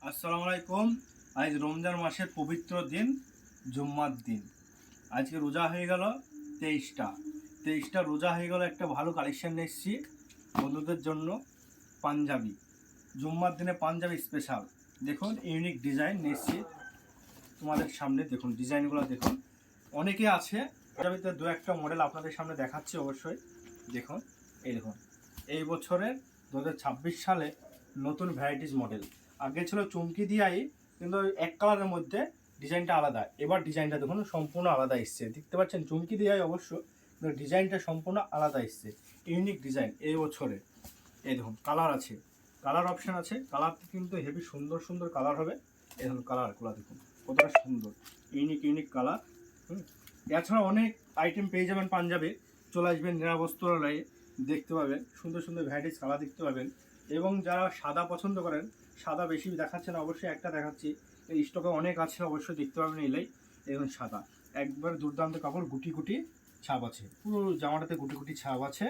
আসসালামু আলাইকুম। আজ রমজান মাসের পবিত্র দিন, জুম্মার দিন। আজকে রোজা হয়ে গেল 23টা রোজা হয়ে গেল। একটা ভালো কালেকশন এসেছি বন্ধুদের জন্য। পাঞ্জাবি জুম্মার দিনে পাঞ্জাবি স্পেশাল। দেখুন ইউনিক ডিজাইন এসেছি তোমাদের সামনে। দেখুন ডিজাইনগুলো দেখুন, অনেকে আছে পাঞ্জাবিতে দু একটা মডেল আপনাদের সামনে দেখাচ্ছি অবশ্যই। দেখুন এই দেখুন, এই বছরের 2026 সালে নতুন ভ্যারাইটিস মডেল। আগে ছিল চুমকি দিয়াই, কিন্তু এক কালারের মধ্যে ডিজাইনটা আলাদা। এবার ডিজাইনটা দেখুন সম্পূর্ণ আলাদা এসছে, দেখতে পাচ্ছেন চুমকি দিয়াই অবশ্য, কিন্তু ডিজাইনটা সম্পূর্ণ আলাদা এসছে। ইউনিক ডিজাইন এই বছরে। এই দেখুন কালার আছে, কালার অপশান আছে। কালার কিন্তু হেভি সুন্দর সুন্দর কালার হবে। এই দেখুন কালারগুলো দেখুন কতটা সুন্দর, ইউনিক কালার। এছাড়া অনেক আইটেম পেয়ে যাবেন পাঞ্জাবে। চলে আসবেন নিরাবস্ত্রালয়ে, দেখতে পাবেন সুন্দর সুন্দর ভ্যারাইটিস কালার দেখতে পাবেন। এবং যারা সাদা পছন্দ করেন, সাদা বেশি দেখাচ্ছে না, অবশ্যই একটা দেখাচ্ছি, এই স্টকে অনেক আছে, অবশ্যই দেখতে পাবেন। এলেই এবং সাদা একবার দুর্দান্ত কাপড়, গুটি গুটি ছাপ আছে, পুরো জামাটাতে গুটি গুটি ছাপ আছে।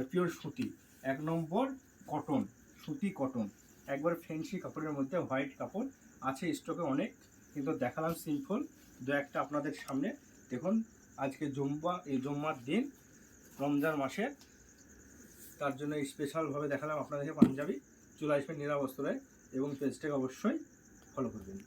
পিওর সুতি, 1 নম্বর কটন, সুতি কটন, একবার ফ্যান্সি কাপড়ের মধ্যে হোয়াইট কাপড় আছে স্টকে অনেক, কিন্তু দেখালাম সিম্পল দু একটা আপনাদের সামনে। দেখুন আজকে জুম্মার দিন, রমজান মাসে, তার জন্য স্পেশালভাবে দেখালাম আপনাদেরকে পাঞ্জাবি। চলে আসবেন নিরাবস্ত্রায় এবং পেজটাকে অবশ্যই ফলো করবেন।